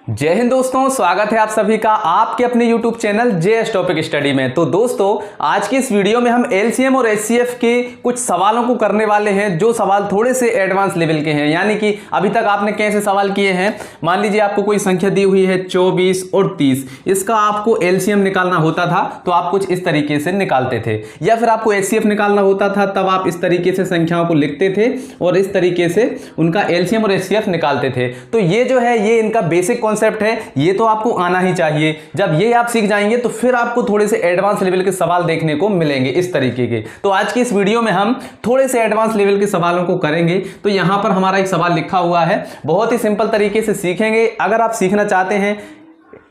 जय हिंद दोस्तों, स्वागत है आप सभी का आपके अपने YouTube channel JS topic study में। तो दोस्तों, आज की इस वीडियो में हम एलसीएम और एचसीएफ के कुछ सवालों को करने वाले हैं, जो सवाल थोड़े से एडवांस लेवल के हैं। यानी कि अभी तक आपने कैसे सवाल किए हैं, मान लीजिए आपको कोई संख्या दी हुई है 24 और 30, इसका आपको एलसीएम निकालना होता था तो आप कुछ इस तरीके से निकालते थे, या फिर आपको एचसीएफ निकालना होता था तब आप इस तरीके से संख्याओं को लिखते थे और इस तरीके से उनका एलसीएम और एचसीएफ निकालते थे। तो ये जो है ये इनका बेसिक कॉन्सेप्ट है, ये तो आपको आना ही चाहिए। जब ये आप सीख जाएंगे तो फिर आपको थोड़े से एडवांस लेवल के सवाल देखने को मिलेंगे इस तरीके के। तो आज की इस वीडियो में हम थोड़े से एडवांस लेवल के सवालों को करेंगे। तो यहां पर हमारा एक सवाल लिखा हुआ है, बहुत ही सिंपल तरीके से सीखेंगे। अगर आप सीखना चाहते हैं,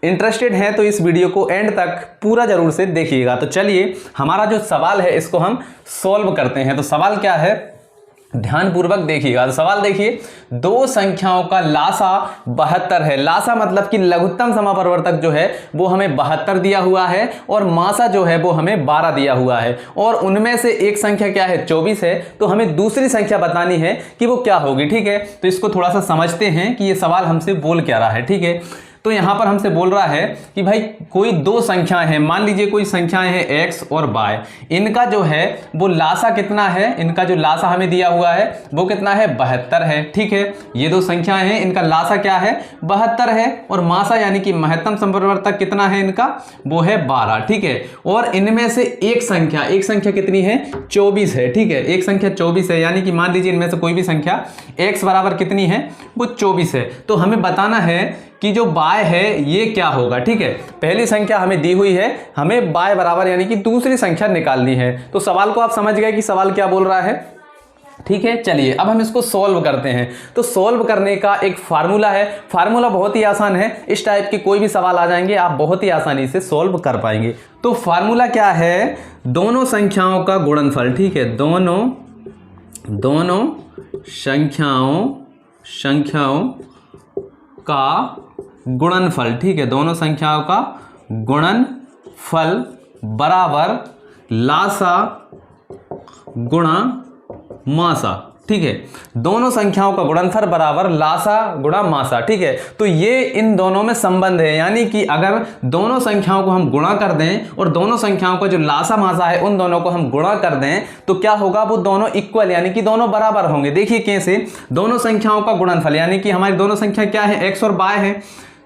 इंटरेस्टेड हैं, तो इस वीडियो को एंड तक पूरा जरूर से देखिएगा। तो चलिए हमारा जो सवाल है इसको हम सॉल्व करते हैं। तो सवाल क्या है, ध्यानपूर्वक देखिएगा। तो सवाल देखिए, दो संख्याओं का लासा 72 है। लासा मतलब कि लघुत्तम समापरिवर्तक जो है वो हमें 72 दिया हुआ है और मासा जो है वो हमें 12 दिया हुआ है, और उनमें से एक संख्या क्या है 24 है। तो हमें दूसरी संख्या बतानी है कि वो क्या होगी। ठीक है, तो इसको थोड़ा सा समझते हैं कि ये सवाल हमसे बोल क्या रहा है। ठीक है, तो यहां पर हमसे बोल रहा है कि भाई कोई दो संख्याएं हैं, मान लीजिए कोई संख्याएं हैं x और y, इनका जो है वो लासा कितना है, इनका जो लासा हमें दिया हुआ है वो कितना है 72 है। ठीक है, ये दो संख्याएं हैं, इनका लासा क्या है 72 है, और मासा यानी कि महत्तम समपरिवर्तक कितना है इनका, वो है 12। ठीक है, और इनमें से एक संख्या कितनी है 24 है। ठीक है, एक संख्या 24 है, यानी कि मान लीजिए इनमें से कोई भी संख्या x बराबर कितनी है, वो 24 है। तो हमें बताना है कि जो बाय है ये क्या होगा। ठीक है, पहली संख्या हमें दी हुई है, हमें बाय बराबर यानी कि दूसरी संख्या निकालनी है। तो सवाल को आप समझ गए कि सवाल क्या बोल रहा है। ठीक है, चलिए अब हम इसको सॉल्व करते हैं। तो सॉल्व करने का एक फार्मूला है, फार्मूला बहुत ही आसान है। इस टाइप के कोई भी सवाल आ जाएंगे आप बहुत ही आसानी से सॉल्व कर पाएंगे। तो फार्मूला क्या है, दोनों संख्याओं का गुणनफल। ठीक है, दोनों संख्याओं का गुणनफल। ठीक है, दोनों संख्याओं का गुणनफल बराबर लासा गुणा मासा। ठीक है, दोनों संख्याओं का गुणनफल बराबर लासा गुणा मासा। ठीक है, तो ये इन दोनों में संबंध है, यानी कि अगर दोनों संख्याओं को हम गुणा कर दें और दोनों संख्याओं का जो लासा मासा है उन दोनों को हम गुणा कर दें तो क्या होगा, वो दोनों इक्वल यानी कि दोनों बराबर होंगे। देखिए कैसे, दोनों संख्याओं का गुणनफल यानी कि हमारी दोनों संख्या क्या है x और y है।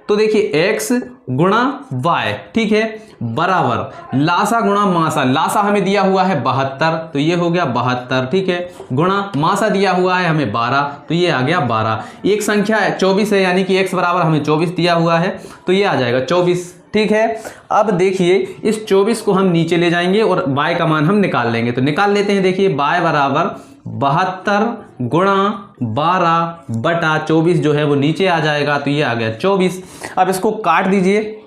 तो देखिए x गुणा y, ठीक है, बराबर लासा गुणा मासा। लासा हमें दिया हुआ है 72, तो ये हो गया 72। ठीक है, गुणा मासा दिया हुआ है हमें 12, तो ये आ गया 12। एक संख्या 24 है, यानी कि x बराबर हमें 24 दिया हुआ है, तो ये आ जाएगा 24। ठीक है, अब देखिए इस 24 को हम नीचे ले जाएंगे और y का मान हम निकाल लेंगे। तो निकाल लेते हैं। देखिए y बराबर 72 गुणा 12 बटा 24 जो है वो नीचे आ जाएगा, तो ये आ गया 24। अब इसको काट दीजिए,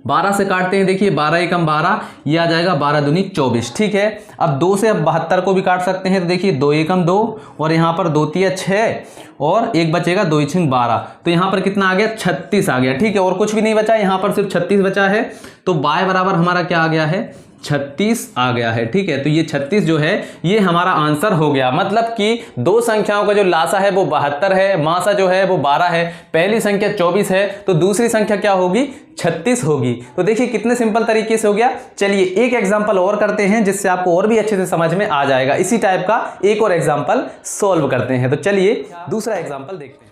12 से काटते हैं। देखिए 12 एकम 12, ये आ जाएगा 12 दूनी 24। ठीक है, अब 2 से अब 72 को भी काट सकते हैं। तो देखिए 2 एकम 2 और यहाँ पर 2 तिया 6 और एक बचेगा 2 छींग 12, तो यहाँ पर कितना आ गया 36 आ गया। ठीक है, और कुछ भी नहीं बचा, यहाँ पर सिर्फ 36 बचा है। तो y बराबर हमारा क्या आ गया है 36 आ गया है। ठीक है, तो ये 36 जो है ये हमारा आंसर हो गया। मतलब कि दो संख्याओं का जो लासा है वो 72 है, मासा जो है वो 12 है। पहली संख्या 24 है तो दूसरी संख्या क्या होगी 36 होगी। तो देखिए कितने सिंपल तरीके से हो गया। चलिए एक एग्जांपल और करते हैं जिससे आपको और भी अच्छे से समझ में आ जाएगा। इसी टाइप का एक और एग्जांपल सॉल्व करते हैं। तो चलिए दूसरा एग्जांपल देखते हैं।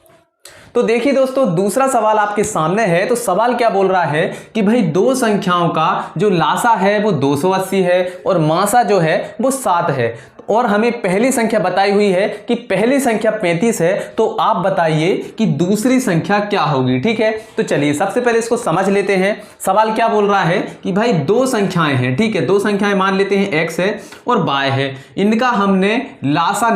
तो देखिए दोस्तों, दूसरा सवाल आपके सामने है। तो सवाल क्या बोल रहा है कि भाई दो संख्याओं का जो लासा है वो 280 है और मासा जो है वो 7 है, और हमें पहली संख्या बताई हुई है कि पहली संख्या 35 है। तो आप बताइए कि दूसरी संख्या क्या होगी। ठीक है, तो चलिए सबसे पहले इसको समझ लेते हैं। सवाल क्या बोल रहा है कि भाई दो संख्याएं हैं। ठीक है, दो संख्याएं मान लेते हैं x है और y है, इनका हमने लासा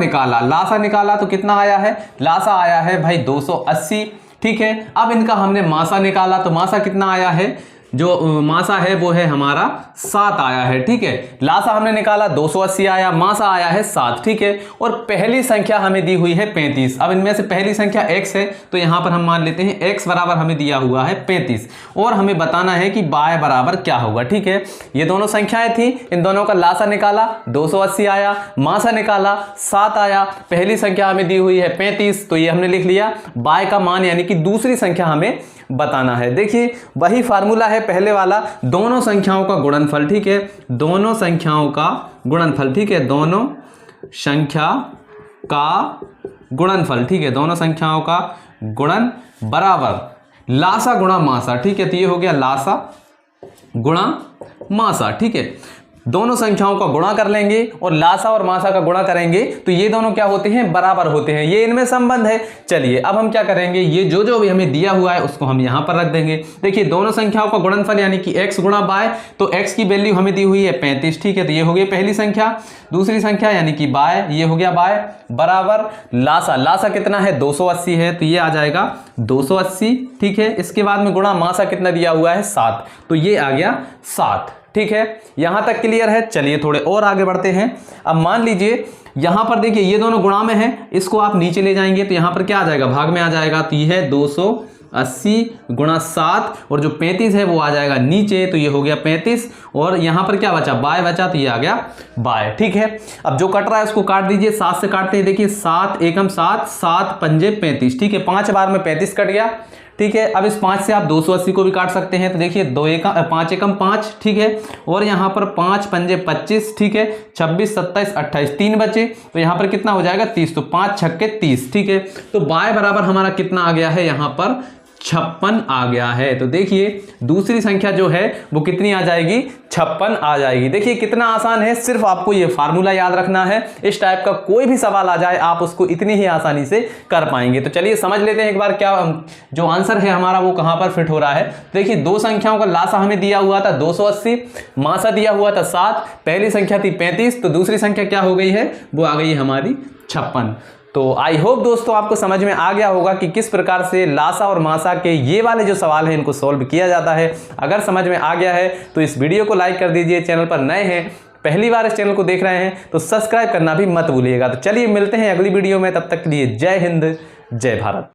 निकाला तो कितना आया है, लासा आया है भाई 280। ठीक है, अब इनका हमने मासा निकाला तो मासा कितना आया है जो मासा है वो है हमारा 7 आया है, ठीक है। लासा हमने निकाला 280 आया, मासा आया है 7, ठीक है। और पहली संख्या हमें दी हुई है 35। अब इनमें से पहली संख्या x है, तो यहां पर हम मान लेते हैं x बराबर हमें दिया हुआ है 35 और हमें बताना है कि y बराबर क्या होगा, ठीक है। ये दोनों संख्याएं थी, इन दोनों का लासा निकाला 280 आया, मासा निकाला 7 आया, पहली संख्या हमें दी हुई है 35, तो ये हमने लिख लिया। y का मान यानी कि दूसरी संख्या हमें बताना है। देखिए वही फार्मूला है पहले वाला, दोनों संख्याओं का गुणनफल, ठीक है, दोनों संख्याओं का गुणनफल, ठीक है, दोनों संख्या का गुणनफल, ठीक है, दोनों संख्याओं का गुणन बराबर लासा गुणा मासा, ठीक है। तो ये हो गया लासा गुणा मासा, ठीक है। दोनों संख्याओं का गुणा कर लेंगे और लासा और मासा का गुणा करेंगे तो ये दोनों क्या होते हैं, बराबर होते हैं, ये इनमें संबंध है। चलिए अब हम क्या करेंगे, ये जो भी हमें दिया हुआ है उसको हम यहां पर रख देंगे। देखिए दोनों संख्याओं का गुणनफल यानी कि x गुणा y, तो x की वैल्यू हमें दी हुई है 35, ठीक है। तो ये हो गई पहली संख्या, दूसरी संख्या यानी कि y, ये हो गया y बराबर लासा, लासा कितना है 280 है, तो ये आ जाएगा 280, ठीक है। इसके बाद में गुणा मासा कितना दिया हुआ है 7, तो ये आ गया 7, ठीक है। यहां तक क्लियर है। चलिए थोड़े और आगे बढ़ते हैं। अब मान लीजिए यहां पर देखिए ये दोनों गुणा में है, इसको आप नीचे ले जाएंगे तो यहां पर क्या आ जाएगा, भाग में आ जाएगा, तो ये है 280 गुणा 7 और जो 35 है वो आ जाएगा नीचे, तो ये हो गया 35 और यहां पर क्या बचा, बाय बचा, तो ये आ गया बाय, ठीक है। अब जो कट रहा है उसको काट दीजिए, 7 से काटते हैं, देखिए 7 एकम 7, 7 पंजे 35, ठीक है, 5 बार में 35 कट गया, ठीक है। अब इस 5 से आप 280 को भी काट सकते हैं, तो देखिए 5 एकम 5, ठीक है, और यहाँ पर 5 पंजे 25, ठीक है, 26 27 28, 3 बचे, तो यहाँ पर कितना हो जाएगा 30, तो 5 छक्के 30, ठीक है। तो y बराबर हमारा कितना आ गया है, यहाँ पर 56 आ गया है। तो देखिए दूसरी संख्या जो है वो कितनी आ जाएगी, 56 आ जाएगी। देखिए कितना आसान है, सिर्फ आपको ये फार्मूला याद रखना है। इस टाइप का कोई भी सवाल आ जाए आप उसको इतनी ही आसानी से कर पाएंगे। तो चलिए समझ लेते हैं एक बार क्या जो आंसर है हमारा वो कहां पर फिट हो रहा है। देखिए दो संख्याओं का लासा हमें दिया हुआ था 280, मासा दिया हुआ था 7, पहली संख्या थी 35, तो दूसरी संख्या क्या हो गई है, वो आ गई हमारी 56। तो आई होप दोस्तों आपको समझ में आ गया होगा कि किस प्रकार से लासा और मासा के ये वाले जो सवाल हैं इनको सॉल्व किया जाता है। अगर समझ में आ गया है तो इस वीडियो को लाइक कर दीजिए, चैनल पर नए हैं पहली बार इस चैनल को देख रहे हैं तो सब्सक्राइब करना भी मत भूलिएगा। तो चलिए मिलते हैं अगली वीडियो में, तब तक के लिए जय हिंद जय भारत।